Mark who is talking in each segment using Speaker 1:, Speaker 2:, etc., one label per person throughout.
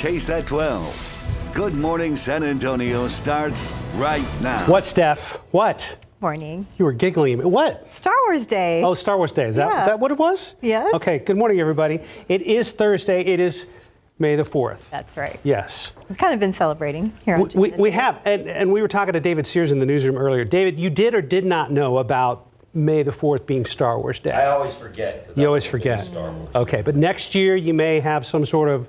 Speaker 1: KSAT 12. Good Morning San Antonio starts right now.
Speaker 2: What, Steph? What?
Speaker 3: Morning.
Speaker 2: You were giggling. What?
Speaker 3: Star Wars Day.
Speaker 2: Oh, Star Wars Day. Is that what it was?
Speaker 3: Yes.
Speaker 2: Okay. Good morning, everybody. It is Thursday. It is May the 4th.
Speaker 3: That's right.
Speaker 2: Yes.
Speaker 3: We've kind of been celebrating here on
Speaker 2: We have. And we were talking to David Sears in the newsroom earlier. David, you did or did not know about May the 4th being Star Wars Day?
Speaker 4: I always forget.
Speaker 2: You always forget.
Speaker 4: Star Wars.
Speaker 2: Okay. But next year you may have some sort of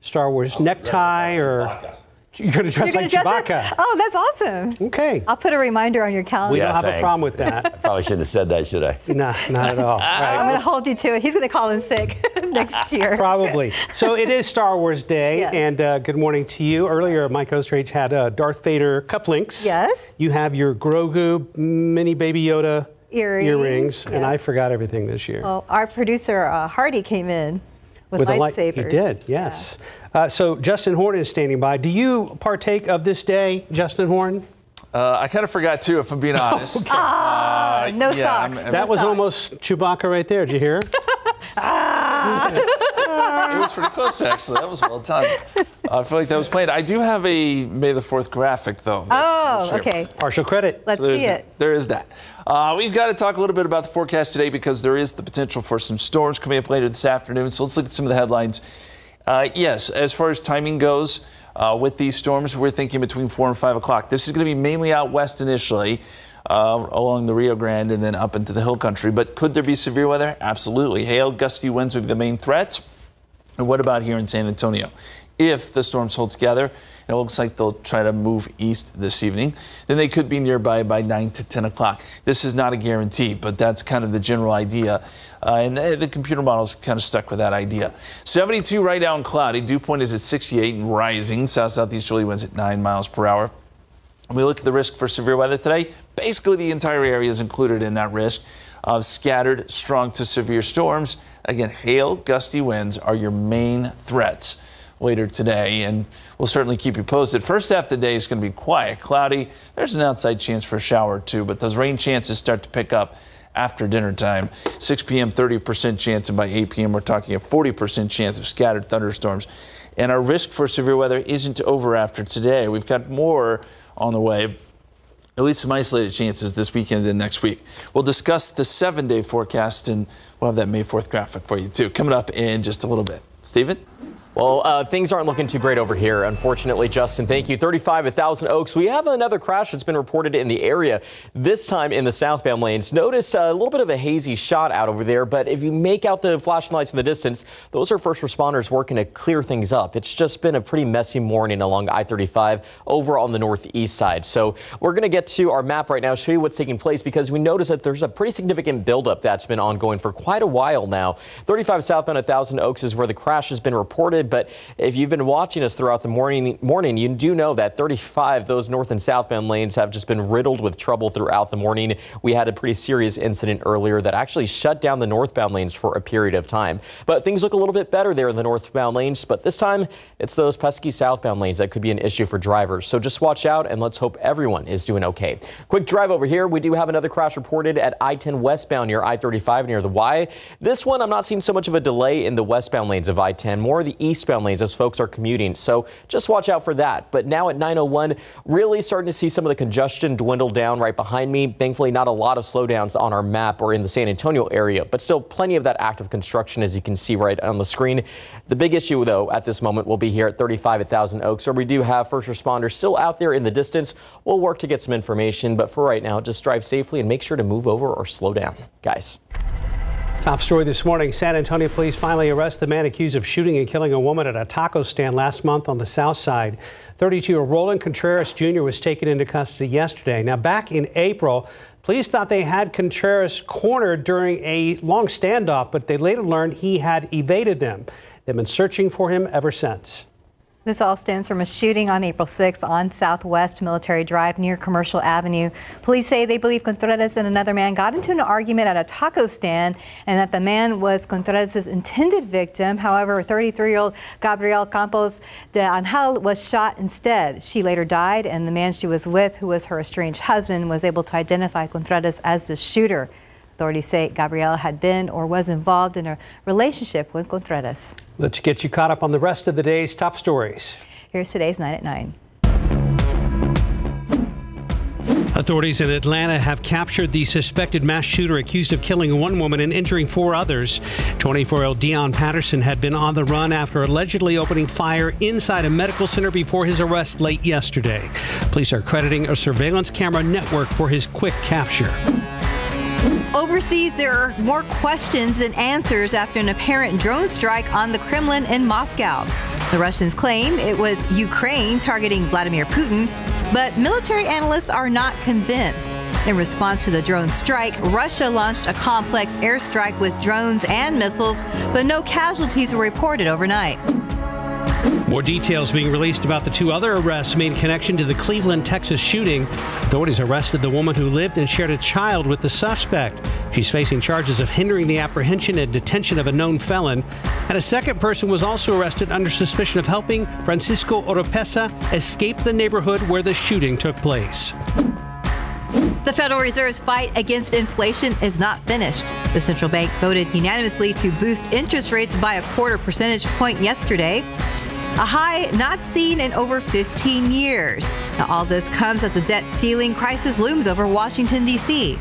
Speaker 2: Star Wars necktie or...
Speaker 4: Chewbacca.
Speaker 2: You're going to dress like Chewbacca.
Speaker 3: Oh, that's awesome.
Speaker 2: Okay.
Speaker 3: I'll put a reminder on your calendar.
Speaker 2: We don't have
Speaker 4: thanks.
Speaker 2: a problem with that.
Speaker 4: I probably shouldn't have said that, should I?
Speaker 2: No, not at all. Right.
Speaker 3: I'm going to hold you to it. He's going to call in sick next year.
Speaker 2: Probably. So it is Star Wars Day,
Speaker 3: Yes.
Speaker 2: and good morning to you. Earlier, Mike Osterage had Darth Vader cufflinks.
Speaker 3: Yes.
Speaker 2: You have your Grogu mini Baby Yoda earrings, and
Speaker 3: yes.
Speaker 2: I forgot everything this year.
Speaker 3: Well, our producer, Hardy, came in with lightsabers.
Speaker 2: He did, yes. So Justin Horn is standing by. Do you partake of this day, Justin Horn?
Speaker 5: I kind of forgot too, if I'm being honest.
Speaker 3: No socks.
Speaker 2: That was almost Chewbacca right there. Did you hear?
Speaker 5: It was pretty close, actually. That was well done. I feel like that was planned. I do have a May the 4th graphic, though.
Speaker 3: Oh, okay.
Speaker 2: Partial credit.
Speaker 3: Let's see it.
Speaker 5: There is that. We've got to talk a little bit about the forecast today because there is the potential for some storms coming up later this afternoon. So let's look at some of the headlines. Yes, as far as timing goes, with these storms, we're thinking between 4 and 5 o'clock. This is going to be mainly out west initially, along the Rio Grande and then up into the hill country. But could there be severe weather? Absolutely. Hail, gusty winds would be the main threats. And what about here in San Antonio? If the storms hold together, it looks like they'll try to move east this evening, then they could be nearby by 9 to 10 o'clock. This is not a guarantee, but that's kind of the general idea. And the computer model's kind of stuck with that idea. 72 right now and cloudy. Dew point is at 68 and rising. South-southeasterly winds at 9 miles per hour. When we look at the risk for severe weather today, basically the entire area is included in that risk of scattered, strong to severe storms. Again, hail, gusty winds are your main threats later today, and we'll certainly keep you posted. First half of the day is going to be quiet, cloudy. There's an outside chance for a shower or two, but those rain chances start to pick up after dinner time. 6 p.m., 30% chance, and by 8 p.m., we're talking a 40% chance of scattered thunderstorms. And our risk for severe weather isn't over after today. We've got more on the way. At least some isolated chances this weekend and next week. We'll discuss the 7-day forecast, and we'll have that May 4th graphic for you, too, coming up in just a little bit. Stephen?
Speaker 6: Well, things aren't looking too great over here, unfortunately, Justin. Thank you. 35 at Thousand Oaks. We have another crash that's been reported in the area, this time in the southbound lanes. Notice a little bit of a hazy shot out over there, but if you make out the flashing lights in the distance, those are first responders working to clear things up. It's just been a pretty messy morning along I-35 over on the northeast side. So we're going to get to our map right now, show you what's taking place, because we notice that there's a pretty significant buildup that's been ongoing for quite a while now. 35 southbound at Thousand Oaks is where the crash has been reported. But if you've been watching us throughout the morning, you do know that 35, those north and southbound lanes have just been riddled with trouble throughout the morning. We had a pretty serious incident earlier that actually shut down the northbound lanes for a period of time. But things look a little bit better there in the northbound lanes. But this time, it's those pesky southbound lanes that could be an issue for drivers. So just watch out, and let's hope everyone is doing okay. Quick drive over here. We do have another crash reported at I-10 westbound near I-35 near the Y. This one, I'm not seeing so much of a delay in the westbound lanes of I-10, more the eastbound lanes as folks are commuting. So just watch out for that. But now at 9:01, really starting to see some of the congestion dwindle down right behind me. Thankfully, not a lot of slowdowns on our map or in the San Antonio area, but still plenty of that active construction, as you can see right on the screen. The big issue, though, at this moment will be here at 35 at Thousand Oaks, where we do have first responders still out there in the distance. We'll work to get some information, but for right now, just drive safely and make sure to move over or slow down, guys.
Speaker 2: Top story this morning. San Antonio police finally arrest the man accused of shooting and killing a woman at a taco stand last month on the south side. 32-year-old Roland Contreras Jr. was taken into custody yesterday. Now, back in April, police thought they had Contreras cornered during a long standoff, but they later learned he had evaded them. They've been searching for him ever since.
Speaker 3: This all stems from a shooting on April 6th on Southwest Military Drive near Commercial Avenue. Police say they believe Contreras and another man got into an argument at a taco stand and that the man was Contreras' intended victim. However, 33-year-old Gabriel Campos de Angel was shot instead. She later died, and the man she was with, who was her estranged husband, was able to identify Contreras as the shooter. Authorities say Gabriel had been or was involved in a relationship with Contreras.
Speaker 2: Let's get you caught up on the rest of the day's top stories.
Speaker 3: Here's today's 9 at 9.
Speaker 2: Authorities in Atlanta have captured the suspected mass shooter accused of killing one woman and injuring 4 others. 24-year-old Dion Patterson had been on the run after allegedly opening fire inside a medical center before his arrest late yesterday. Police are crediting a surveillance camera network for his quick capture.
Speaker 3: Overseas, there are more questions than answers after an apparent drone strike on the Kremlin in Moscow. The Russians claim it was Ukraine targeting Vladimir Putin, but military analysts are not convinced. In response to the drone strike, Russia launched a complex airstrike with drones and missiles, but no casualties were reported overnight.
Speaker 2: More details being released about the 2 other arrests made in connection to the Cleveland, Texas shooting. Authorities arrested the woman who lived and shared a child with the suspect. She's facing charges of hindering the apprehension and detention of a known felon. And a second person was also arrested under suspicion of helping Francisco Oropesa escape the neighborhood where the shooting took place.
Speaker 3: The Federal Reserve's fight against inflation is not finished. The central bank voted unanimously to boost interest rates by a 1/4 percentage point yesterday, a high not seen in over 15 years. Now, all this comes as the debt ceiling crisis looms over Washington, D.C.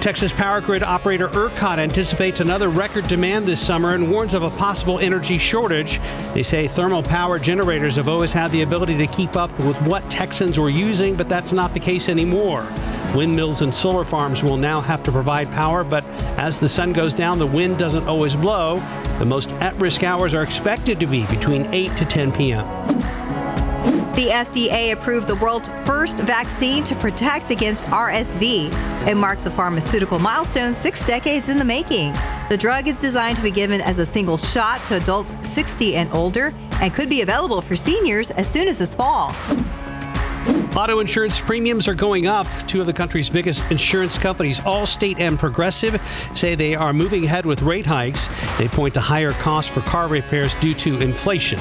Speaker 2: Texas power grid operator ERCOT anticipates another record demand this summer and warns of a possible energy shortage. They say thermal power generators have always had the ability to keep up with what Texans were using, but that's not the case anymore. Windmills and solar farms will now have to provide power, but as the sun goes down, the wind doesn't always blow. The most at-risk hours are expected to be between 8 to 10 p.m.
Speaker 3: The FDA approved the world's first vaccine to protect against RSV. It marks a pharmaceutical milestone 6 decades in the making. The drug is designed to be given as a single shot to adults 60 and older and could be available for seniors as soon as this fall.
Speaker 2: Auto insurance premiums are going up. 2 of the country's biggest insurance companies, Allstate and Progressive, say they are moving ahead with rate hikes. They point to higher costs for car repairs due to inflation.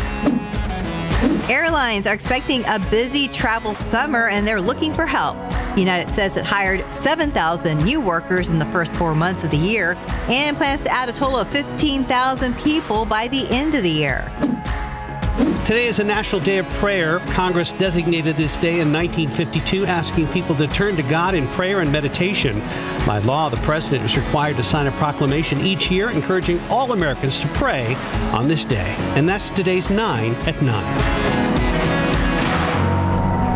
Speaker 3: Airlines are expecting a busy travel summer and they're looking for help. United says it hired 7,000 new workers in the first 4 months of the year and plans to add a total of 15,000 people by the end of the year.
Speaker 2: Today is a National Day of Prayer. Congress designated this day in 1952, asking people to turn to God in prayer and meditation. By law, the president is required to sign a proclamation each year encouraging all Americans to pray on this day. And that's today's 9 at 9.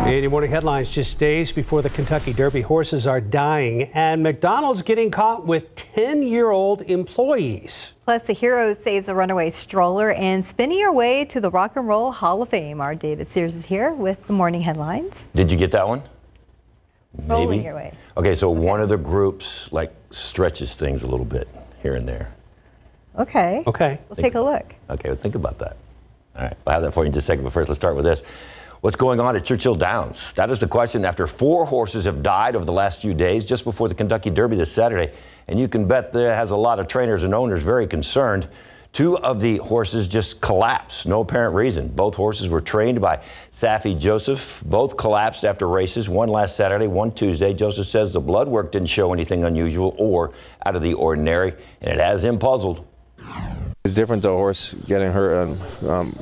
Speaker 2: 80 morning headlines just days before the Kentucky Derby. Horses are dying, and McDonald's getting caught with 10-year-old employees.
Speaker 3: Plus, the hero saves a runaway stroller and spinning her way to the Rock and Roll Hall of Fame. Our David Sears is here with the morning headlines.
Speaker 4: Did you get that one?
Speaker 3: Rolling
Speaker 4: Maybe.
Speaker 3: your way.
Speaker 4: Okay, so one of the groups stretches things a little bit here and there.
Speaker 3: Okay.
Speaker 2: Okay.
Speaker 3: We'll take a look.
Speaker 4: Okay, well, think about that. All right, I'll have that for you in just a second, but first let's start with this. What's going on at Churchill Downs? That is the question after 4 horses have died over the last few days, just before the Kentucky Derby this Saturday. And you can bet that has a lot of trainers and owners very concerned. 2 of the horses just collapsed, no apparent reason. Both horses were trained by Safi Joseph. Both collapsed after races, one last Saturday, one Tuesday. Joseph says the blood work didn't show anything unusual or out of the ordinary, and it has him puzzled.
Speaker 7: It's different to a horse getting hurt and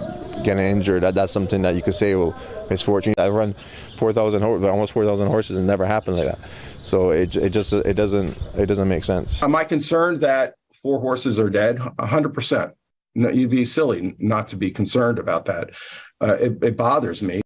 Speaker 7: getting injured. That's something that you could say, well, misfortune. I run 4,000, almost 4,000 horses, and never happened like that. So it doesn't make sense.
Speaker 8: Am I concerned that 4 horses are dead? 100%. No, you'd be silly not to be concerned about that. It bothers me.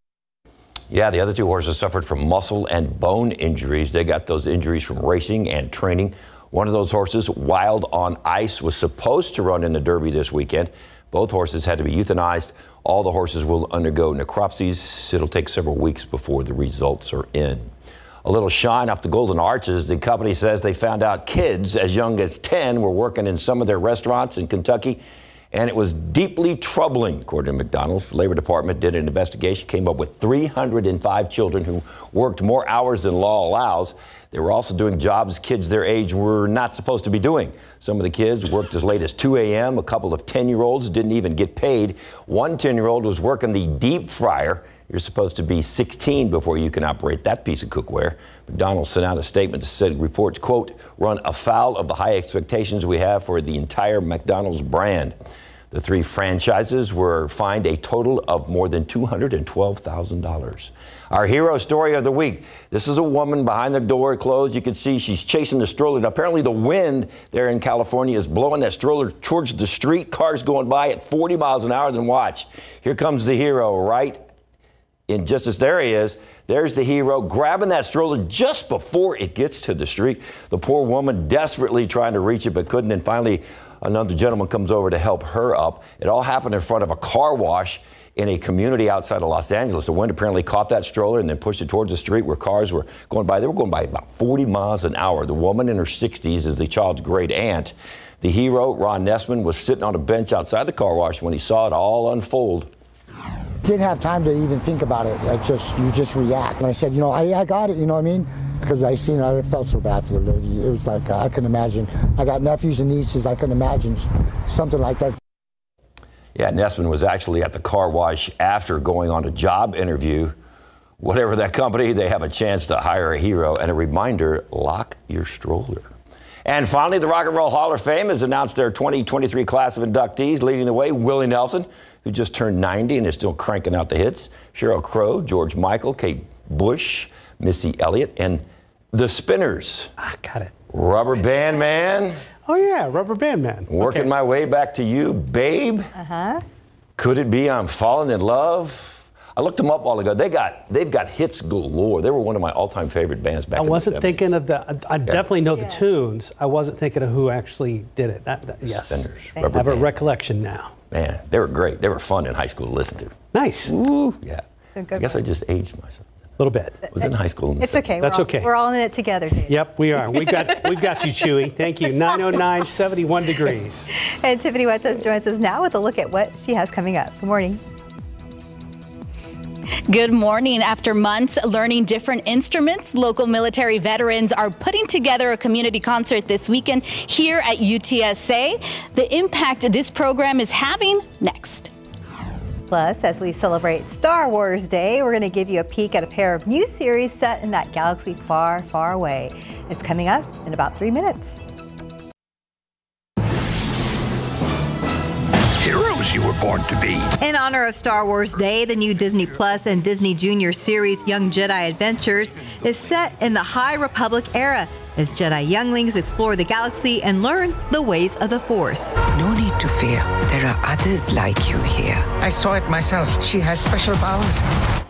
Speaker 4: Yeah, the other 2 horses suffered from muscle and bone injuries. They got those injuries from racing and training. One of those horses, Wild on Ice, was supposed to run in the Derby this weekend. Both horses had to be euthanized. All the horses will undergo necropsies. It'll take several weeks before the results are in. A little shine off the Golden Arches. The company says they found out kids as young as 10 were working in some of their restaurants in Kentucky, and it was deeply troubling, according to McDonald's. The Labor Department did an investigation, came up with 305 children who worked more hours than law allows. They were also doing jobs kids their age were not supposed to be doing. Some of the kids worked as late as 2 a.m. A couple of 10-year-olds didn't even get paid. One 10-year-old was working the deep fryer. You're supposed to be 16 before you can operate that piece of cookware. McDonald's sent out a statement that said reports, quote, run afoul of the high expectations we have for the entire McDonald's brand. The 3 franchises were fined a total of more than $212,000. Our hero story of the week. This is a woman behind the door closed. You can see she's chasing the stroller. And apparently the wind there in California is blowing that stroller towards the street. Cars going by at 40 miles an hour. Then watch. Here comes the hero right in just as there he is. There's the hero grabbing that stroller just before it gets to the street. The poor woman desperately trying to reach it but couldn't. And finally, another gentleman comes over to help her up. It all happened in front of a car wash in a community outside of Los Angeles. The wind apparently caught that stroller and then pushed it towards the street where cars were going by. They were going by about 40 miles an hour. The woman in her 60s is the child's great aunt. The hero, Ron Nessman, was sitting on a bench outside the car wash when he saw it all unfold.
Speaker 9: Didn't have time to even think about it. You just react. And I said, I got it, you know what I mean? Because I seen it, I felt so bad for the lady. It was like, I couldn't imagine. I got nephews and nieces, I couldn't imagine something like that.
Speaker 4: Yeah, Nessman was actually at the car wash after going on a job interview. Whatever that company, they have a chance to hire a hero. And a reminder, lock your stroller. And finally, the Rock and Roll Hall of Fame has announced their 2023 class of inductees. Leading the way, Willie Nelson, who just turned 90 and is still cranking out the hits. Sheryl Crow, George Michael, Kate Bush, Missy Elliott, and the Spinners.
Speaker 2: Got it.
Speaker 4: Rubber Band Man.
Speaker 2: Oh, yeah, Rubber Band Man.
Speaker 4: Working my way back to you, Babe. Could it be I'm falling in love? I looked them up a while ago. They've got hits galore. They were one of my all-time favorite bands back in the 70s.
Speaker 2: I wasn't thinking of I definitely know the tunes. I wasn't thinking of who actually did it. Yes.
Speaker 4: Spinners,
Speaker 2: I have a recollection now.
Speaker 4: Man, they were great. They were fun in high school to listen to.
Speaker 2: Nice.
Speaker 4: Ooh, yeah. I guess I just aged myself.
Speaker 2: A little bit.
Speaker 4: I was in high school.
Speaker 3: It's okay.
Speaker 2: That's okay.
Speaker 3: We're all in it together, Dave.
Speaker 2: Yep, we are. We've got you, Chewy. Thank you. 909, 71 degrees.
Speaker 3: And Tiffany Huertas joins us now with a look at what she has coming up. Good morning.
Speaker 10: Good morning. After months learning different instruments, local military veterans are putting together a community concert this weekend here at UTSA. The impact this program is having next.
Speaker 3: Plus, as we celebrate Star Wars Day, we're going to give you a peek at a pair of new series set in that galaxy far, far away. It's coming up in about 3 minutes.
Speaker 11: Heroes you were born to be.
Speaker 3: In honor of Star Wars Day, the new Disney Plus and Disney Junior series Young Jedi Adventures is set in the High Republic era as Jedi younglings explore the galaxy and learn the ways of the Force.
Speaker 11: No need to fear. There are others like you here. I saw it myself. She has special powers.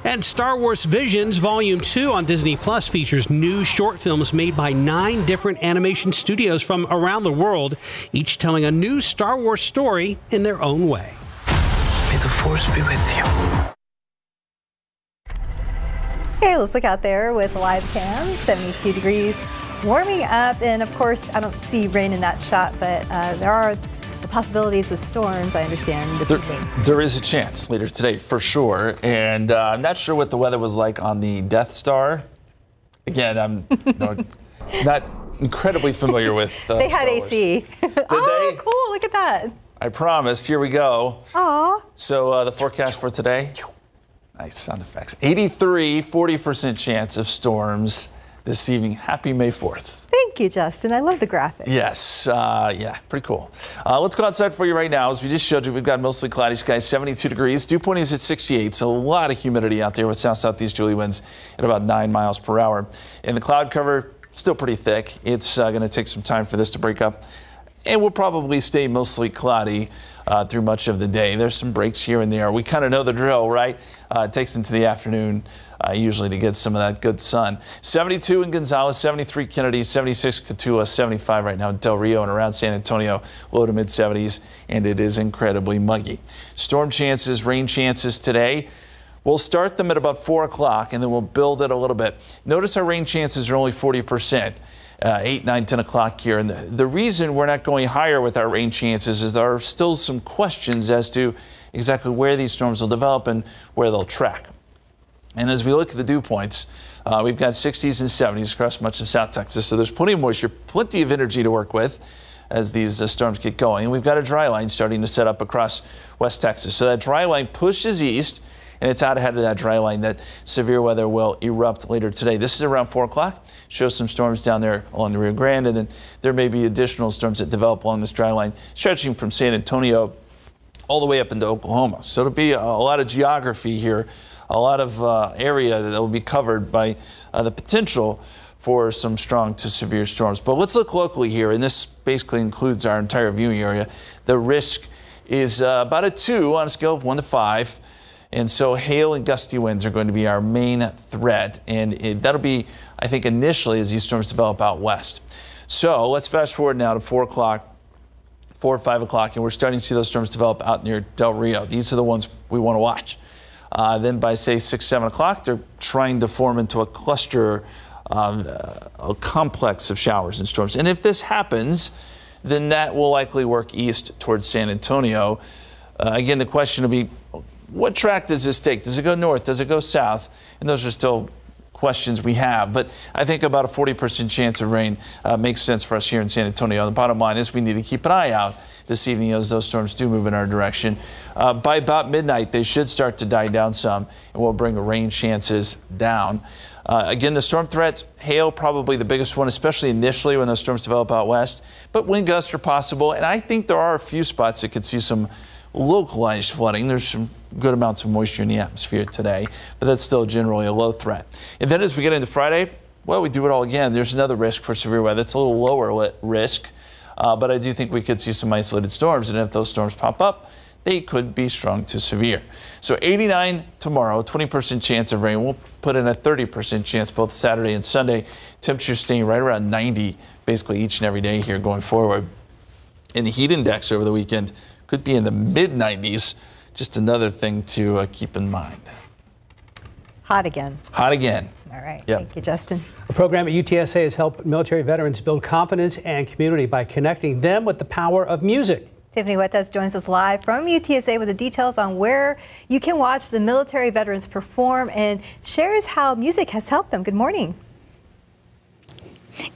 Speaker 2: And Star Wars Visions Volume 2 on Disney Plus features new short films made by 9 different animation studios from around the world, each telling a new Star Wars story in their own way.
Speaker 11: May the Force be with you.
Speaker 3: Okay, let's look out there with live cam, 72 degrees. Warming up, and of course, I don't see rain in that shot, but there are the possibilities of storms, I understand, this evening.
Speaker 5: There is a chance later today, for sure, and I'm not sure what the weather was like on the Death Star. Again, I'm not incredibly familiar with
Speaker 3: They had
Speaker 5: Star Wars.
Speaker 3: AC.
Speaker 5: Did
Speaker 3: oh,
Speaker 5: they?
Speaker 3: Cool, look at that.
Speaker 5: I promised. Here we go.
Speaker 3: Aw.
Speaker 5: So the forecast for today, nice sound effects. 40% chance of storms this evening. Happy May 4th.
Speaker 3: Thank you, Justin. I love the graphic.
Speaker 5: Yes. Yeah, pretty cool. Let's go outside for you right now. As we just showed you, we've got mostly cloudy skies, 72 degrees. Dew point is at 68, so a lot of humidity out there with south-southeast Julie winds at about 9 miles per hour. And the cloud cover, still pretty thick. It's going to take some time for this to break up. And we'll probably stay mostly cloudy through much of the day. There's some breaks here and there. We kind of know the drill, right? It takes into the afternoon usually to get some of that good sun. 72 in Gonzales, 73 Kennedy, 76 Cotulla, 75 right now in Del Rio and around San Antonio, low to mid 70s, and it is incredibly muggy. Storm chances, rain chances today. We'll start them at about 4 o'clock and then we'll build it a little bit. Notice our rain chances are only 40%. 8, 9, 10 o'clock here. And the reason we're not going higher with our rain chances is there are still some questions as to exactly where these storms will develop and where they'll track. And as we look at the dew points, we've got 60s and 70s across much of South Texas. So there's plenty of moisture, plenty of energy to work with as these storms get going. And we've got a dry line starting to set up across West Texas. So that dry line pushes east and it's out ahead of that dry line that severe weather will erupt later today. This is around 4 o'clock. Shows some storms down there along the Rio Grande, and then there may be additional storms that develop along this dry line, stretching from San Antonio all the way up into Oklahoma. So it'll be a lot of geography here, a lot of area that will be covered by the potential for some strong to severe storms. But let's look locally here, and this basically includes our entire viewing area. The risk is about a 2 on a scale of 1 to 5. And so hail and gusty winds are going to be our main threat. And that'll be, I think, initially as these storms develop out west. So let's fast forward now to 4 o'clock, 4 or 5 o'clock, and we're starting to see those storms develop out near Del Rio. These are the ones we want to watch. Then by, say, 6, 7 o'clock, they're trying to form into a cluster, a complex of showers and storms. And if this happens, then that will likely work east towards San Antonio. Again, the question will be, what track does this take? Does it go north? Does it go south? And those are still questions we have. But I think about a 40% chance of rain makes sense for us here in San Antonio. The bottom line is we need to keep an eye out this evening as those storms do move in our direction. By about midnight, they should start to die down some, and will bring rain chances down. Again, the storm threats, hail probably the biggest one, especially initially when those storms develop out west. But wind gusts are possible, and I think there are a few spots that could see some localized flooding. There's some good amounts of moisture in the atmosphere today, but that's still generally a low threat. And then as we get into Friday, well, we do it all again. There's another risk for severe weather. It's a little lower risk, but I do think we could see some isolated storms, and if those storms pop up, they could be strong to severe. So 89 tomorrow, 20% chance of rain. We'll put in a 30% chance both Saturday and Sunday. Temperatures staying right around 90 basically each and every day here going forward. And the heat index over the weekend could be in the mid-90s. Just another thing to keep in mind.
Speaker 3: Hot again.
Speaker 5: Hot again.
Speaker 3: All right.
Speaker 5: Yep.
Speaker 3: Thank you, Justin.
Speaker 2: A program at UTSA has helped military veterans build confidence and community by connecting them with the power of music.
Speaker 3: Tiffany Huertas joins us live from UTSA with the details on where you can watch the military veterans perform and shares how music has helped them. Good morning.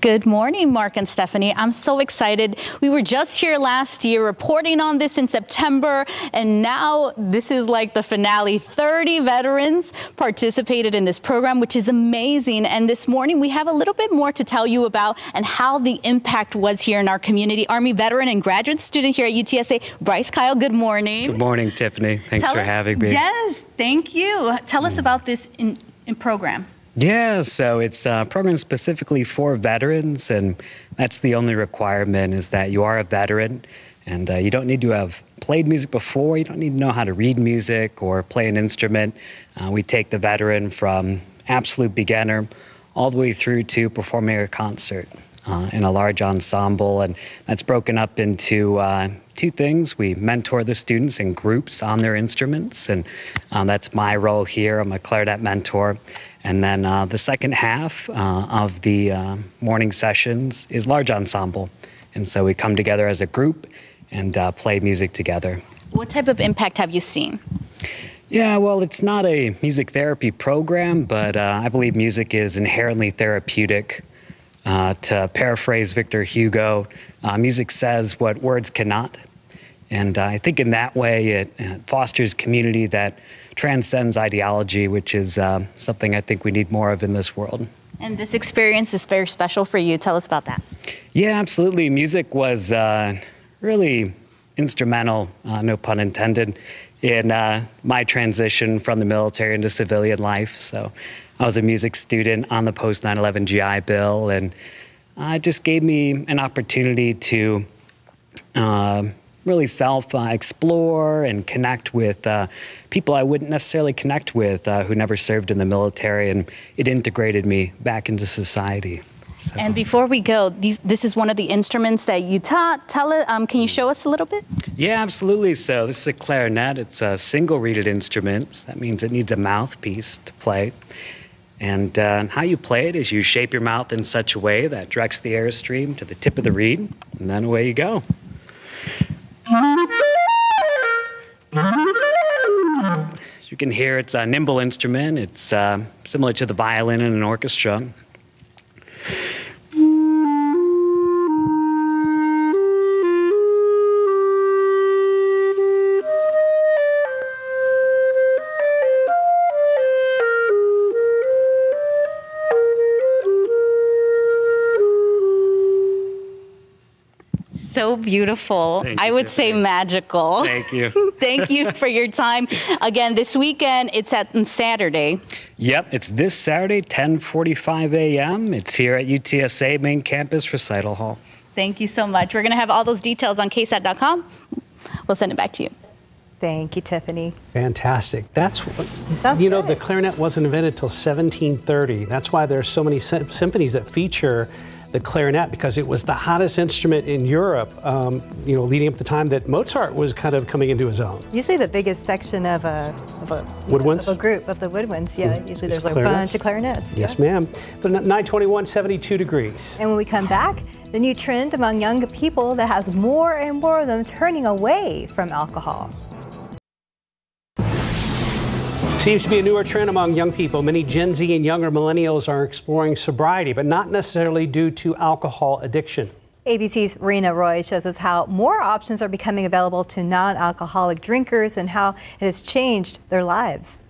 Speaker 10: Good morning, Mark and Stephanie. I'm so excited. We were just here last year reporting on this in September, and now this is like the finale. 30 veterans participated in this program, which is amazing. And this morning we have a little bit more to tell you about and how the impact was here in our community. Army veteran and graduate student here at UTSA, Bryce Kyle, good morning.
Speaker 12: Good morning, Tiffany. Thanks for having me.
Speaker 10: Yes, thank you. Tell us about this program.
Speaker 12: Yeah, so it's a program specifically for veterans, and that's the only requirement is that you are a veteran, and you don't need to have played music before. You don't need to know how to read music or play an instrument. We take the veteran from absolute beginner all the way through to performing a concert in a large ensemble, and that's broken up into two things. We mentor the students in groups on their instruments, and that's my role here. I'm a clarinet mentor. And then the second half of the morning sessions is large ensemble. And so we come together as a group and play music together.
Speaker 10: What type of impact have you seen?
Speaker 12: Yeah, well, it's not a music therapy program, but I believe music is inherently therapeutic. To paraphrase Victor Hugo, music says what words cannot. And I think in that way it fosters community that transcends ideology, which is something I think we need more of in this world.
Speaker 10: And this experience is very special for you. Tell us about that.
Speaker 12: Yeah, absolutely. Music was really instrumental, no pun intended, in my transition from the military into civilian life. So I was a music student on the post 9/11 GI Bill, and it just gave me an opportunity to really self-explore and connect with people I wouldn't necessarily connect with who never served in the military, and it integrated me back into society. So.
Speaker 10: And before we go, this is one of the instruments that you taught. Can you show us a little bit?
Speaker 12: Yeah, absolutely. So this is a clarinet. It's a single-reeded instrument. So that means it needs a mouthpiece to play. And how you play it is you shape your mouth in such a way that directs the airstream to the tip of the reed, and then away you go. As you can hear, it's a nimble instrument. It's similar to the violin in an orchestra.
Speaker 10: So beautiful. I would say magical.
Speaker 12: Thank you.
Speaker 10: Thank you for your time. Again, this weekend, it's on Saturday.
Speaker 12: Yep, it's this Saturday, 10:45 a.m. It's here at UTSA Main Campus Recital Hall.
Speaker 10: Thank you so much. We're going to have all those details on KSAT.com. We'll send it back to you.
Speaker 3: Thank you, Tiffany.
Speaker 2: Fantastic. That's what, you know, the clarinet wasn't invented until 1730. That's why there's so many symphonies that feature the clarinet, because it was the hottest instrument in Europe, you know, leading up to the time that Mozart was kind of coming into his own.
Speaker 3: Usually the biggest section of a
Speaker 2: woodwinds?
Speaker 3: Of a group of the woodwinds, yeah. Usually there's like a bunch of clarinets.
Speaker 2: Yes, ma'am. But 921, 72 degrees.
Speaker 3: And when we come back, the new trend among young people that has more and more of them turning away from alcohol.
Speaker 2: Seems to be a newer trend among young people. Many Gen Z and younger millennials are exploring sobriety, but not necessarily due to alcohol addiction.
Speaker 3: ABC's Rena Roy shows us how more options are becoming available to non-alcoholic drinkers and how it has changed their lives.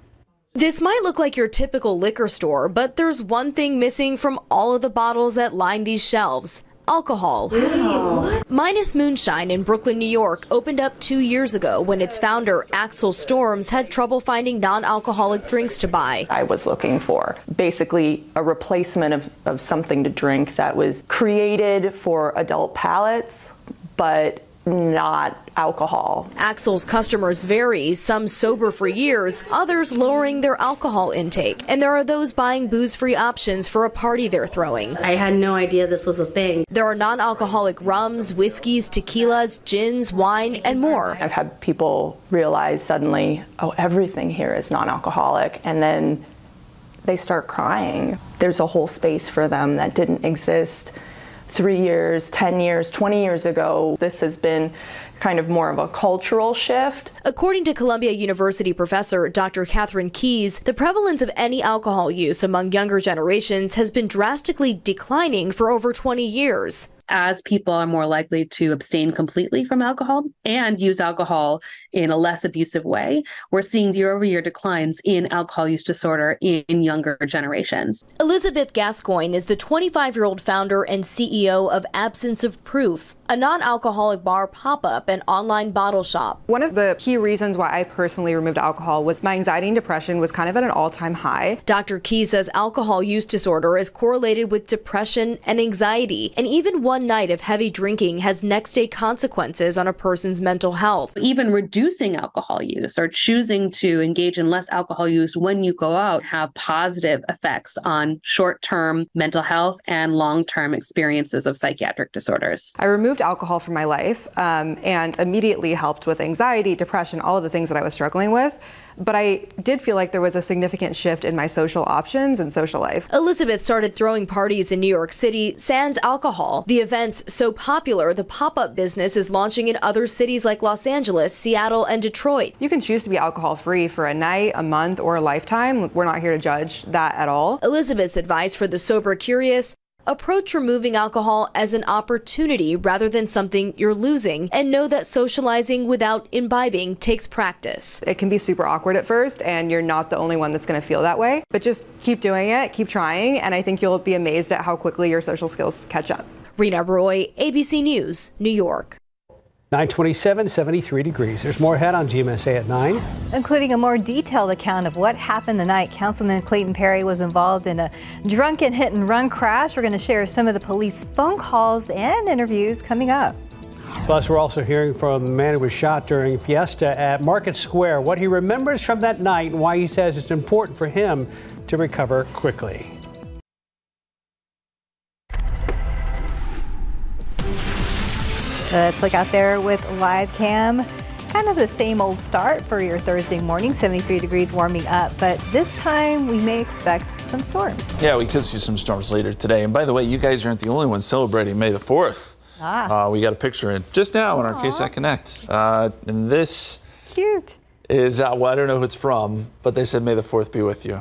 Speaker 13: This might look like your typical liquor store, but there's one thing missing from all of the bottles that line these shelves. Alcohol. Minus Moonshine in Brooklyn, New York opened up 2 years ago when its founder, Axel Storms, had trouble finding non-alcoholic drinks to buy.
Speaker 14: I was looking for basically a replacement of something to drink that was created for adult palates, but not alcohol.
Speaker 13: Axel's customers vary, some sober for years, others lowering their alcohol intake. And there are those buying booze-free options for a party they're throwing.
Speaker 15: I had no idea this was a thing.
Speaker 13: There are non-alcoholic rums, whiskeys, tequilas, gins, wine, and more.
Speaker 14: I've had people realize suddenly, oh, everything here is non-alcoholic, and then they start crying. There's a whole space for them that didn't exist 3 years, 10 years, 20 years ago. This has been kind of more of a cultural shift.
Speaker 13: According to Columbia University professor Dr. Catherine Keyes, the prevalence of any alcohol use among younger generations has been drastically declining for over 20 years.
Speaker 15: As people are more likely to abstain completely from alcohol and use alcohol in a less abusive way, we're seeing year-over-year declines in alcohol use disorder in younger generations.
Speaker 13: Elizabeth Gascoigne is the 25-year-old founder and CEO of Absence of Proof, a non-alcoholic bar pop-up and online bottle shop.
Speaker 16: One of the key reasons why I personally removed alcohol was my anxiety and depression was kind of at an all-time high.
Speaker 13: Dr. Keyes says alcohol use disorder is correlated with depression and anxiety, and even one night of heavy drinking has next-day consequences on a person's mental health.
Speaker 15: Even reducing alcohol use or choosing to engage in less alcohol use when you go out have positive effects on short-term mental health and long-term experiences of psychiatric disorders.
Speaker 16: I removed alcohol from my life and immediately helped with anxiety, depression, all of the things that I was struggling with. But I did feel like there was a significant shift in my social options and social life.
Speaker 13: Elizabeth started throwing parties in New York City sans alcohol. The event's so popular, the pop-up business is launching in other cities like Los Angeles, Seattle, and Detroit.
Speaker 16: You can choose to be alcohol-free for a night, a month, or a lifetime. We're not here to judge that at all.
Speaker 13: Elizabeth's advice for the sober curious: approach removing alcohol as an opportunity rather than something you're losing, and know that socializing without imbibing takes practice.
Speaker 16: It can be super awkward at first, and you're not the only one that's going to feel that way, but just keep doing it, keep trying, and I think you'll be amazed at how quickly your social skills catch up.
Speaker 13: Rena Roy, ABC News, New York.
Speaker 2: 927, 73 degrees. There's more ahead on GMSA at 9.
Speaker 3: Including a more detailed account of what happened the night Councilman Clayton Perry was involved in a drunken hit-and-run crash. We're going to share some of the police phone calls and interviews coming up.
Speaker 2: Plus, we're also hearing from the man who was shot during Fiesta at Market Square, what he remembers from that night and why he says it's important for him to recover quickly.
Speaker 3: Let's look out there with live cam. Kind of the same old start for your Thursday morning, 73 degrees warming up, but this time we may expect some storms.
Speaker 5: Yeah, we could see some storms later today. And by the way, you guys aren't the only ones celebrating May the 4th. We got a picture in just now on our KSAT Connect. And this is, well, I don't know who it's from, but they said May the 4th be with you.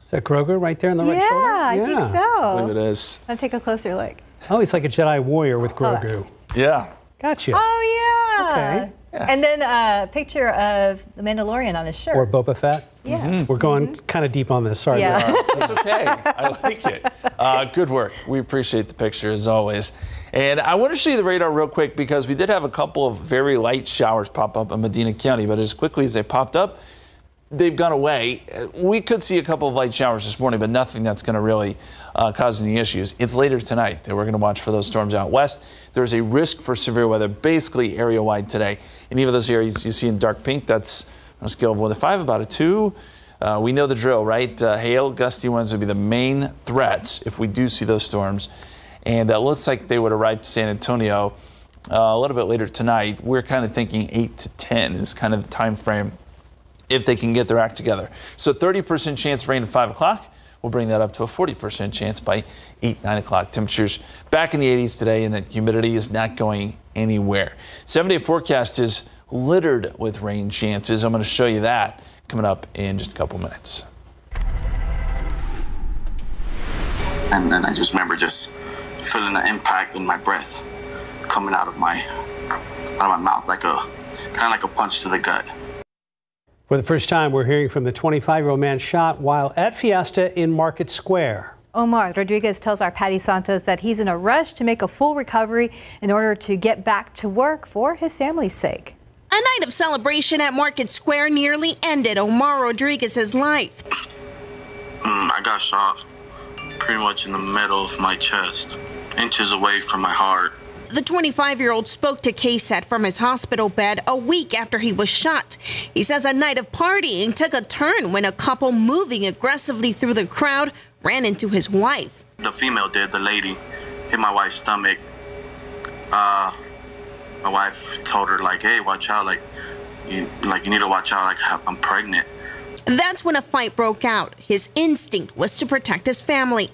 Speaker 2: Is that Grogu right there on the right shoulder?
Speaker 3: I think so.
Speaker 5: I believe it is.
Speaker 3: I'll take a closer look.
Speaker 2: Oh, he's like a Jedi warrior with Grogu.
Speaker 5: Yeah.
Speaker 2: Gotcha.
Speaker 3: Oh, yeah.
Speaker 2: Okay.
Speaker 3: And then a picture of the Mandalorian on his shirt.
Speaker 2: Or Boba Fett.
Speaker 3: Yeah.
Speaker 2: We're going kind of deep on this. Sorry.
Speaker 3: Yeah.
Speaker 5: That's okay. I like it. Good work. We appreciate the picture as always. And I want to show you the radar real quick because we did have a couple of very light showers pop up in Medina County, but as quickly as they popped up, they've gone away. We could see a couple of light showers this morning, but nothing that's going to really cause any issues. It's later tonight that we're going to watch for those storms out west. There's a risk for severe weather, basically area-wide today. And even those areas you see in dark pink, that's on a scale of 1 to 5, about a 2. We know the drill, right? Hail, gusty winds would be the main threats if we do see those storms. And it looks like they would arrive to San Antonio a little bit later tonight. We're kind of thinking 8 to 10 is kind of the time frame if they can get their act together. So 30% chance of rain at 5 o'clock. We'll bring that up to a 40% chance by 8, 9 o'clock. Temperatures back in the 80s today, and the humidity is not going anywhere. 7-day forecast is littered with rain chances. I'm going to show you that coming up in just a couple minutes.
Speaker 17: And then I just remember just feeling the impact in my breath coming out of my mouth, like kind of like a punch to the gut.
Speaker 2: For the first time, we're hearing from the 25-year-old man shot while at Fiesta in Market Square.
Speaker 3: Omar Rodriguez tells our Patty Santos that he's in a rush to make a full recovery in order to get back to work for his family's sake.
Speaker 18: A night of celebration at Market Square nearly ended Omar Rodriguez's life.
Speaker 17: I got shot pretty much in the middle of my chest, inches away from my heart.
Speaker 18: The 25-year-old spoke to KSAT from his hospital bed a week after he was shot. He says a night of partying took a turn when a couple moving aggressively through the crowd ran into his wife.
Speaker 17: The female did, the lady, hit my wife's stomach. My wife told her, like, hey, watch out, you need to watch out, like, I'm pregnant.
Speaker 18: That's when a fight broke out. His instinct was to protect his family.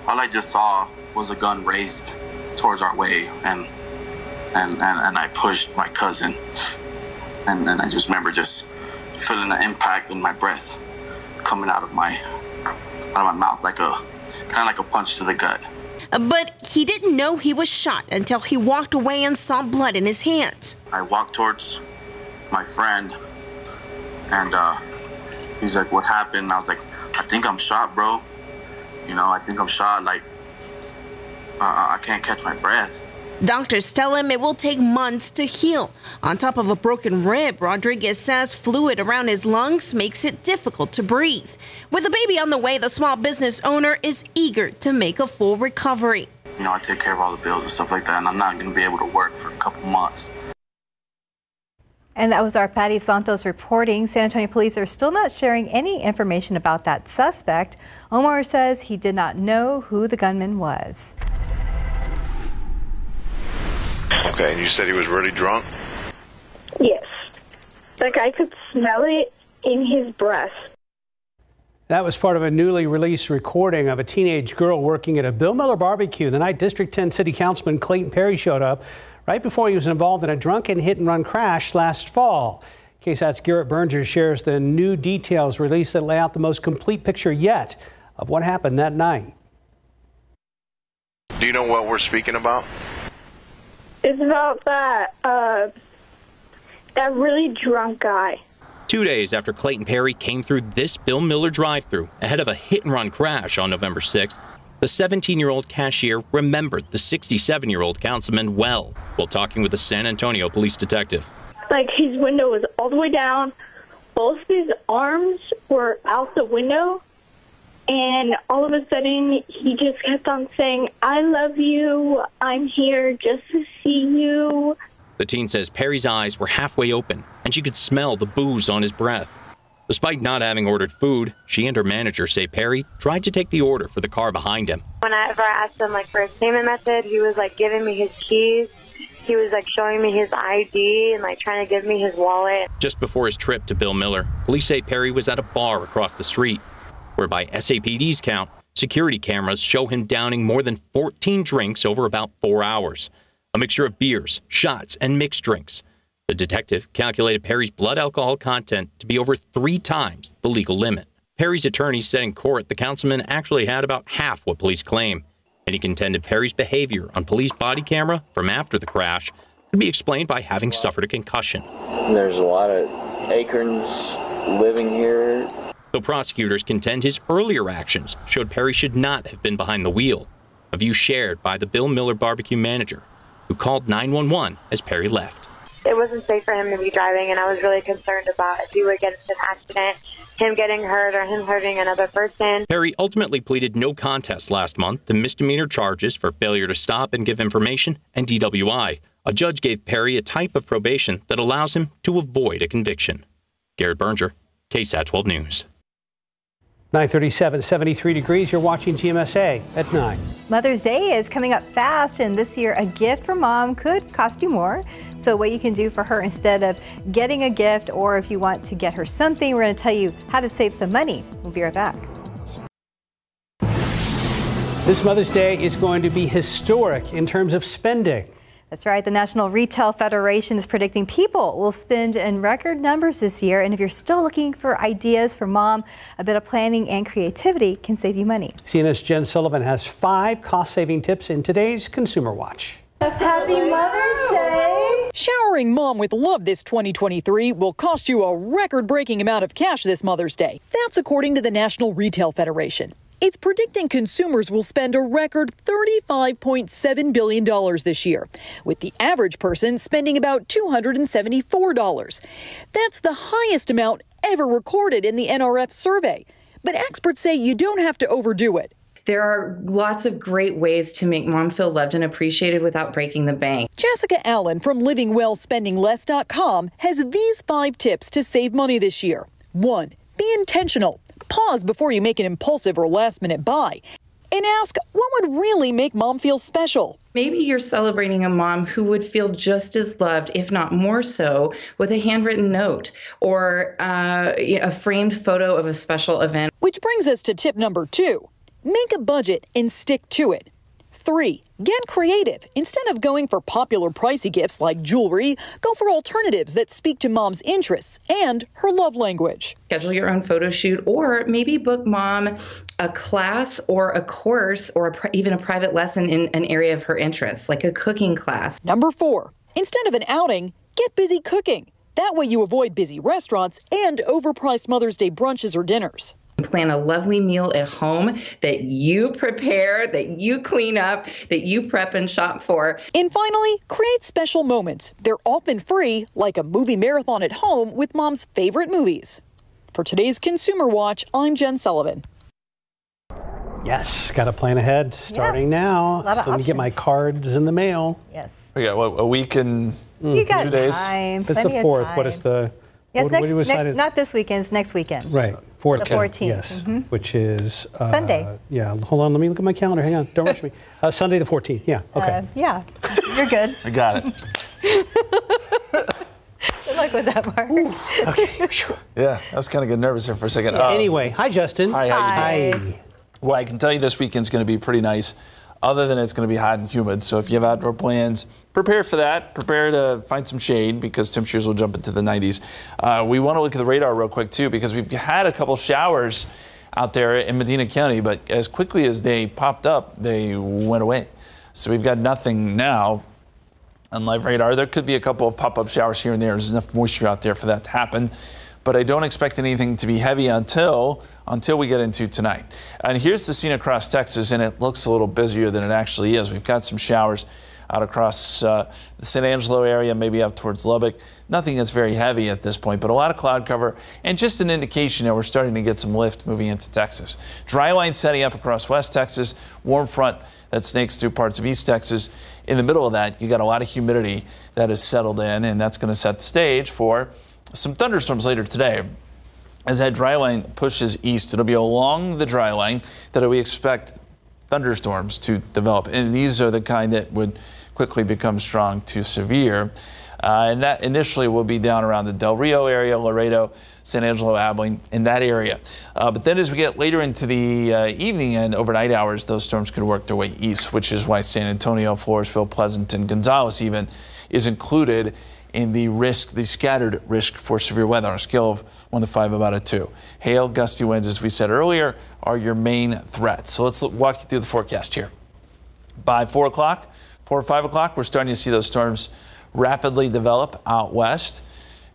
Speaker 17: All I just saw was a gun raised towards our way, and I pushed my cousin, and I just remember just feeling the impact in my breath coming out of my mouth, like kind of like a punch to the gut.
Speaker 18: But he didn't know he was shot until he walked away and saw blood in his hands.
Speaker 17: I walked towards my friend, and he's like, what happened? And I was like, I think I'm shot, bro. I think I'm shot, like, I can't catch my breath.
Speaker 18: Doctors tell him it will take months to heal. On top of a broken rib, Rodriguez says fluid around his lungs makes it difficult to breathe. With a baby on the way, the small business owner is eager to make a full recovery.
Speaker 17: I take care of all the bills and stuff like that, and I'm not going to be able to work for a couple months.
Speaker 3: And that was our Patty Santos reporting. San Antonio police are still not sharing any information about that suspect. Omar says he did not know who the gunman was.
Speaker 19: Okay, and you said he was really drunk?
Speaker 20: Yes. Like I could smell it in his breath.
Speaker 2: That was part of a newly released recording of a teenage girl working at a Bill Miller barbecue the night District 10 City Councilman Clayton Perry showed up right before he was involved in a drunken hit-and-run crash last fall. KSAT's Garrett Berger shares the new details released that lay out the most complete picture yet of what happened that night.
Speaker 19: Do you know what we're speaking about?
Speaker 20: It's about that really drunk guy.
Speaker 21: 2 days after Clayton Perry came through this Bill Miller drive-thru ahead of a hit-and-run crash on November 6th, the 17-year-old cashier remembered the 67-year-old councilman well while talking with a San Antonio police detective.
Speaker 20: Like his window was all the way down, both his arms were out the window, and all of a sudden he just kept on saying, I love you, I'm here just to see you.
Speaker 21: The teen says Perry's eyes were halfway open and she could smell the booze on his breath. Despite not having ordered food, she and her manager say Perry tried to take the order for the car behind him.
Speaker 22: Whenever I asked him for his payment method, he was giving me his keys. He was showing me his ID and trying to give me his wallet.
Speaker 21: Just before his trip to Bill Miller, police say Perry was at a bar across the street, where by SAPD's count, security cameras show him downing more than 14 drinks over about 4 hours. A mixture of beers, shots, and mixed drinks. The detective calculated Perry's blood alcohol content to be over 3 times the legal limit. Perry's attorney said in court the councilman actually had about half what police claim, and he contended Perry's behavior on police body camera from after the crash could be explained by having suffered a concussion.
Speaker 1: There's a lot of acorns living here.
Speaker 21: Though prosecutors contend his earlier actions showed Perry should not have been behind the wheel, a view shared by the Bill Miller barbecue manager, who called 911 as Perry left.
Speaker 22: It wasn't safe for him to be driving, and I was really concerned about if he would get into an accident, him getting hurt or him hurting another person.
Speaker 21: Perry ultimately pleaded no contest last month to misdemeanor charges for failure to stop and give information and DWI. A judge gave Perry a type of probation that allows him to avoid a conviction. Garrett Berger, KSAT 12 News.
Speaker 2: 9:37, 73 degrees. You're watching GMSA at 9.
Speaker 3: Mother's Day is coming up fast, and this year a gift from mom could cost you more. So what you can do for her instead of getting a gift, or if you want to get her something, we're going to tell you how to save some money. We'll be right back.
Speaker 2: This Mother's Day is going to be historic in terms of spending.
Speaker 3: That's right. The National Retail Federation is predicting people will spend in record numbers this year. And if you're still looking for ideas for mom, a bit of planning and creativity can save you money.
Speaker 2: CNN's Jen Sullivan has 5 cost-saving tips in today's Consumer Watch.
Speaker 6: Happy Mother's Day! Showering mom with love this 2023 will cost you a record-breaking amount of cash this Mother's Day. That's according to the National Retail Federation. It's predicting consumers will spend a record $35.7 billion this year, with the average person spending about $274. That's the highest amount ever recorded in the NRF survey. But experts say you don't have to overdo it.
Speaker 23: There are lots of great ways to make mom feel loved and appreciated without breaking the bank.
Speaker 6: Jessica Allen from LivingWellSpendingLess.com has these 5 tips to save money this year. 1. Be intentional. Pause before you make an impulsive or last-minute buy. And ask what would really make mom feel special.
Speaker 23: Maybe you're celebrating a mom who would feel just as loved, if not more so, with a handwritten note or a framed photo of a special event.
Speaker 6: Which brings us to tip number 2. Make a budget and stick to it. 3. Get creative. Instead of going for popular pricey gifts like jewelry, go for alternatives that speak to mom's interests and her love language.
Speaker 23: Schedule your own photo shoot, or maybe book mom a class or a course or even a private lesson in an area of her interest, like a cooking class.
Speaker 6: Number 4. Instead of an outing, get busy cooking. That way you avoid busy restaurants and overpriced Mother's Day brunches or dinners.
Speaker 23: Plan a lovely meal at home that you prepare, that you clean up, that you prep and shop for.
Speaker 6: And finally, create special moments. They're often free, like a movie marathon at home with mom's favorite movies. For today's Consumer Watch, I'm Jen Sullivan.
Speaker 2: Yes, got to plan ahead starting now. Still to get my cards in the mail.
Speaker 3: Yes.
Speaker 5: We got a week and
Speaker 3: you got
Speaker 5: 2 days.
Speaker 3: Time,
Speaker 2: it's the 4th. What is the?
Speaker 3: Yes,
Speaker 2: what
Speaker 3: not this weekend. It's next weekend.
Speaker 2: Right. 14th.
Speaker 3: The 14th.
Speaker 2: Yes, which is
Speaker 3: Sunday.
Speaker 2: Yeah. Hold on. Let me look at my calendar. Hang on. Don't rush me. Sunday the 14th. Yeah. Okay.
Speaker 3: Yeah. You're good.
Speaker 5: I got it.
Speaker 3: Good luck with that, Mark.
Speaker 2: Okay.
Speaker 5: Yeah, I was kind of getting nervous there for a second.
Speaker 2: Anyway, hi, Justin.
Speaker 5: Hi. How you doing? Well, I can tell you this weekend's going to be pretty nice, other than it's going to be hot and humid. So if you have outdoor plans, prepare for that. Prepare to find some shade because temperatures will jump into the 90s. We want to look at the radar real quick, too, because we've had a couple showers out there in Medina County, but as quickly as they popped up, they went away. So we've got nothing now on live radar. There could be a couple of pop-up showers here and there. There's enough moisture out there for that to happen. But I don't expect anything to be heavy until we get into tonight. And here's the scene across Texas, and it looks a little busier than it actually is. We've got some showers out across the San Angelo area, maybe up towards Lubbock. Nothing that's very heavy at this point, but a lot of cloud cover and just an indication that we're starting to get some lift moving into Texas. Dry line setting up across West Texas, warm front that snakes through parts of East Texas. In the middle of that, you got a lot of humidity that has settled in, and that's going to set the stage for some thunderstorms later today. As that dry line pushes east, it'll be along the dry line that we expect thunderstorms to develop. And these are the kind that would quickly become strong to severe. And that initially will be down around the Del Rio area, Laredo, San Angelo, Abilene, in that area. But then as we get later into the evening and overnight hours, those storms could work their way east, which is why San Antonio, Floresville, Pleasant, and Gonzales even is included in the scattered risk for severe weather on a scale of 1 to 5, about a 2. Hail, gusty winds, as we said earlier, are your main threats. So let's walk you through the forecast here. By 4 or 5 o'clock, we're starting to see those storms rapidly develop out west.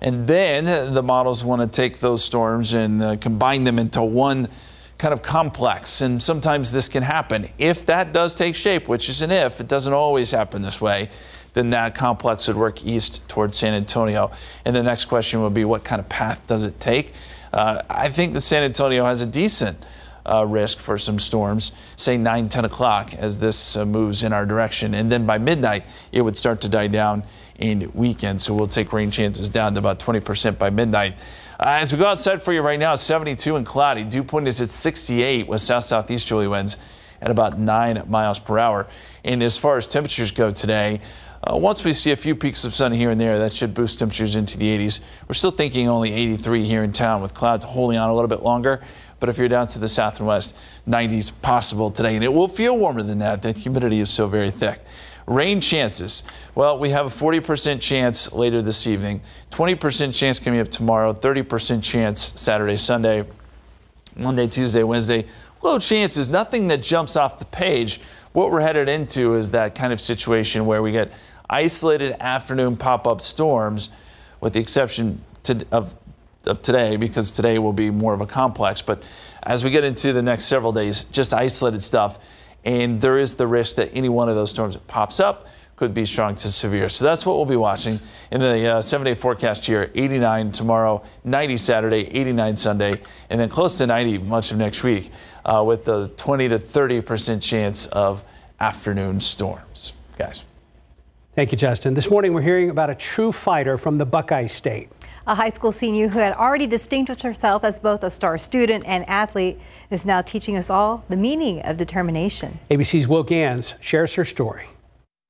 Speaker 5: And then the models want to take those storms and combine them into one kind of complex. And sometimes this can happen. If that does take shape, which is an if, it doesn't always happen this way, then that complex would work east towards San Antonio. And the next question will be, what kind of path does it take? I think that San Antonio has a decent risk for some storms, say 9, 10 o'clock as this moves in our direction. And then by midnight, it would start to die down in weekend. So we'll take rain chances down to about 20% by midnight. As we go outside for you right now, 72 and cloudy. Dew point is at 68 with south-southeasterly winds at about 9 miles per hour. And as far as temperatures go today, once we see a few peaks of sun here and there, that should boost temperatures into the 80s. We're still thinking only 83 here in town with clouds holding on a little bit longer. But if you're down to the south and west, 90s possible today. And it will feel warmer than that. The humidity is so very thick. Rain chances. Well, we have a 40% chance later this evening, 20% chance coming up tomorrow, 30% chance Saturday, Sunday, Monday, Tuesday, Wednesday. Low chances, nothing that jumps off the page. What we're headed into is that kind of situation where we get isolated afternoon pop-up storms, with the exception of today, because today will be more of a complex. But as we get into the next several days, just isolated stuff. And there is the risk that any one of those storms that pops up could be strong to severe. So that's what we'll be watching in the 7-day forecast here. 89 tomorrow, 90 Saturday, 89 Sunday, and then close to 90 much of next week with the 20 to 30% chance of afternoon storms. Guys.
Speaker 2: Thank you, Justin. This morning we're hearing about a true fighter from the Buckeye State.
Speaker 3: A high school senior who had already distinguished herself as both a star student and athlete is now teaching us all the meaning of determination.
Speaker 2: ABC's Will Gans shares her story.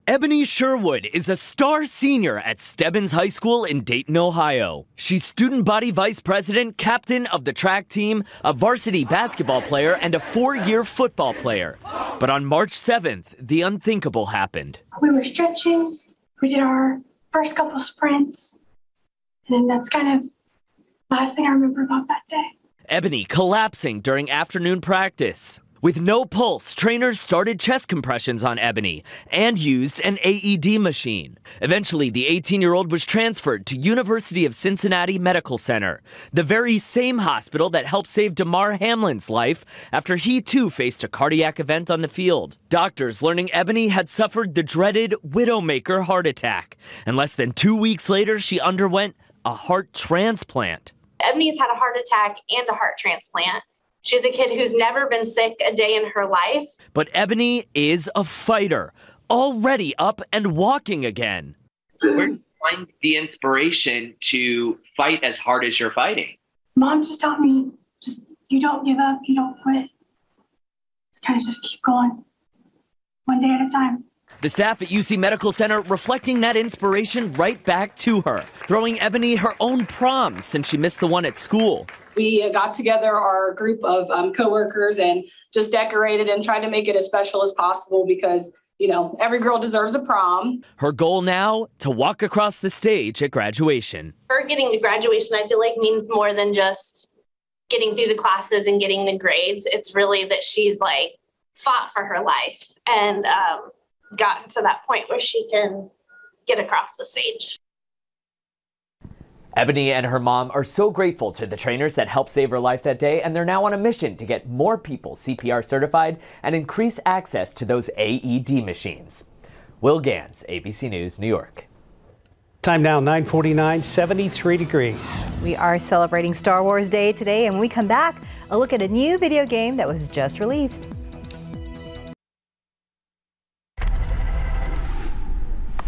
Speaker 7: Ebony Sherwood is a star senior at Stebbins High School in Dayton, Ohio. She's student body vice president, captain of the track team, a varsity basketball player, and a 4-year football player. But on March 7th, the unthinkable happened.
Speaker 8: We were stretching. We did our first couple sprints. And that's kind of the last thing I remember about that day.
Speaker 7: Ebony collapsing during afternoon practice. With no pulse, trainers started chest compressions on Ebony and used an AED machine. Eventually, the 18-year-old was transferred to University of Cincinnati Medical Center, the very same hospital that helped save Damar Hamlin's life after he too faced a cardiac event on the field. Doctors learning Ebony had suffered the dreaded Widowmaker heart attack, and less than 2 weeks later, she underwent a heart transplant.
Speaker 9: Ebony's had a heart attack and a heart transplant. She's a kid who's never been sick a day in her life.
Speaker 7: But Ebony is a fighter, already up and walking again.
Speaker 24: Where do you find the inspiration to fight as hard as you're fighting?
Speaker 8: Mom just taught me, you don't give up, you don't quit. Just keep going, one day at a time.
Speaker 7: The staff at UC Medical Center reflecting that inspiration right back to her, throwing Ebony her own prom since she missed the one at school.
Speaker 25: We got together our group of coworkers and just decorated and tried to make it as special as possible because, every girl deserves a prom.
Speaker 7: Her goal now, to walk across the stage at graduation.
Speaker 9: Her getting to graduation, I feel like, means more than just getting through the classes and getting the grades. It's really that she's fought for her life and gotten to that point where she can get across the stage.
Speaker 26: Ebony and her mom are so grateful to the trainers that helped save her life that day, and they're now on a mission to get more people CPR certified and increase access to those AED machines. Will Gans, ABC News, New York.
Speaker 2: Time now 9:49, 73 degrees.
Speaker 3: We are celebrating Star Wars Day today, and when we come back, a look at a new video game that was just released.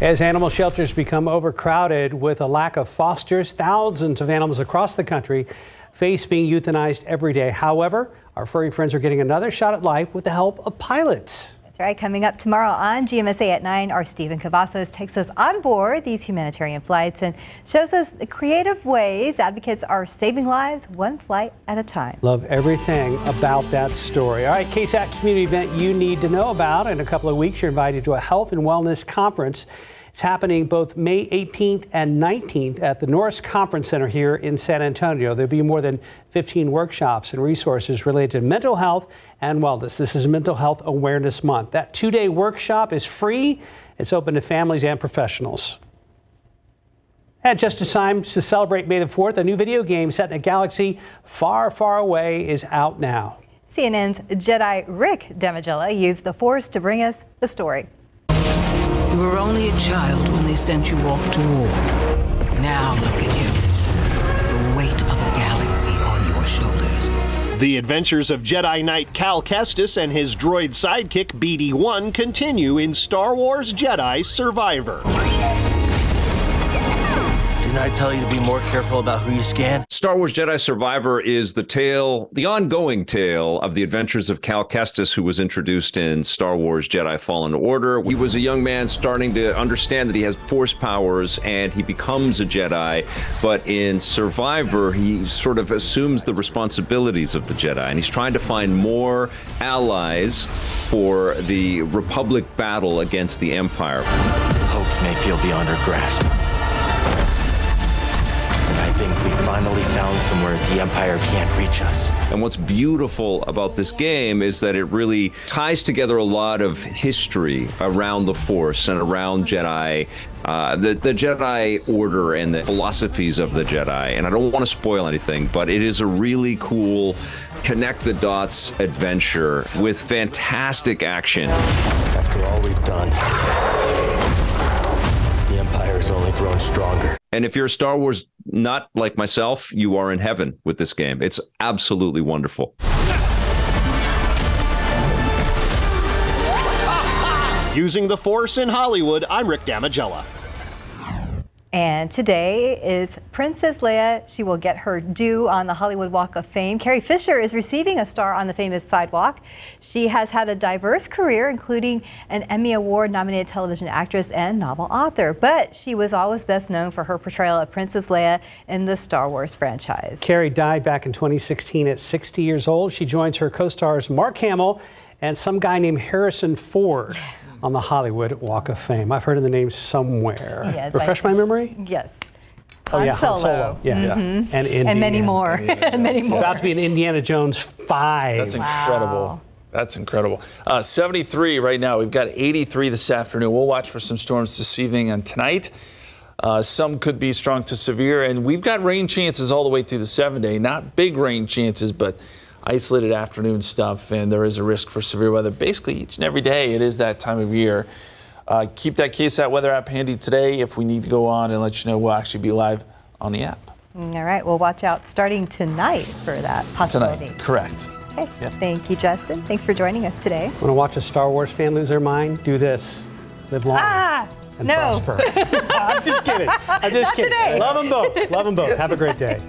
Speaker 2: As animal shelters become overcrowded with a lack of fosters, thousands of animals across the country face being euthanized every day. However, our furry friends are getting another shot at life with the help of pilots.
Speaker 3: That's right. Coming up tomorrow on GMSA at 9, our Stephen Cavazos takes us on board these humanitarian flights and shows us the creative ways advocates are saving lives one flight at a time.
Speaker 2: Love everything about that story. All right, KSAT community event you need to know about. In a couple of weeks, you're invited to a health and wellness conference. It's happening both May 18th and 19th at the Norris Conference Center here in San Antonio. There'll be more than 15 workshops and resources related to mental health and wellness. This is Mental Health Awareness Month. That 2-day workshop is free. It's open to families and professionals. And just as time to celebrate May the 4th, a new video game set in a galaxy far, far away is out now.
Speaker 3: CNN's Jedi Rick Damigella used the Force to bring us the story.
Speaker 4: You were only a child when they sent you off to war. Now look at you. The weight of a galaxy on your shoulders.
Speaker 10: The adventures of Jedi Knight Cal Kestis and his droid sidekick BD-1 continue in Star Wars Jedi Survivor.
Speaker 11: Didn't I tell you to be more careful about who you scan?
Speaker 12: Star Wars Jedi Survivor is the ongoing tale of the adventures of Cal Kestis, who was introduced in Star Wars Jedi Fallen Order. He was a young man starting to understand that he has Force powers, and he becomes a Jedi. But in Survivor, he sort of assumes the responsibilities of the Jedi, and he's trying to find more allies for the Republic battle against the Empire.
Speaker 11: Hope may feel beyond our grasp. I think we finally found somewhere the Empire can't reach us.
Speaker 12: And what's beautiful about this game is that it really ties together a lot of history around the Force and around Jedi, the Jedi Order and the philosophies of the Jedi. And I don't want to spoil anything, but it is a really cool connect the dots adventure with fantastic action.
Speaker 11: After all we've done, the Empire has only grown stronger.
Speaker 12: And if you're a Star Wars nut like myself, you are in heaven with this game. It's absolutely wonderful.
Speaker 10: Using the Force in Hollywood, I'm Rick Damigella.
Speaker 3: And today is Princess Leia. She will get her due on the Hollywood Walk of Fame. Carrie Fisher is receiving a star on the famous sidewalk. She has had a diverse career, including an Emmy Award-nominated television actress and novel author. But she was always best known for her portrayal of Princess Leia in the Star Wars franchise.
Speaker 2: Carrie died back in 2016 at 60 years old. She joins her co-stars Mark Hamill and some guy named Harrison Ford on the Hollywood Walk of Fame. I've heard of the name somewhere.
Speaker 3: Yes,
Speaker 2: refresh my memory?
Speaker 3: Yes.
Speaker 2: Oh, yeah, Han Solo. Yeah.
Speaker 3: Mm-hmm.
Speaker 2: And
Speaker 3: many more. And many more.
Speaker 2: About to be an Indiana Jones 5.
Speaker 5: That's incredible. Wow. That's incredible. 73 right now. We've got 83 this afternoon. We'll watch for some storms this evening and tonight. Some could be strong to severe, and we've got rain chances all the way through the 7-day. Not big rain chances, but isolated afternoon stuff, and there is a risk for severe weather basically each and every day. It is that time of year. Keep that KSAT weather app handy today. If we need to go on and let you know, we'll actually be live on the app.
Speaker 3: All right, we'll watch out starting tonight for that possibility.
Speaker 5: Tonight, correct.
Speaker 3: Okay. Yep. Thank you, Justin. Thanks for joining us today.
Speaker 2: Want to watch a Star Wars fan lose their mind? Do this. Live long and prosper. I'm just kidding. I'm just kidding. Love them both. Love them both. Have a great day.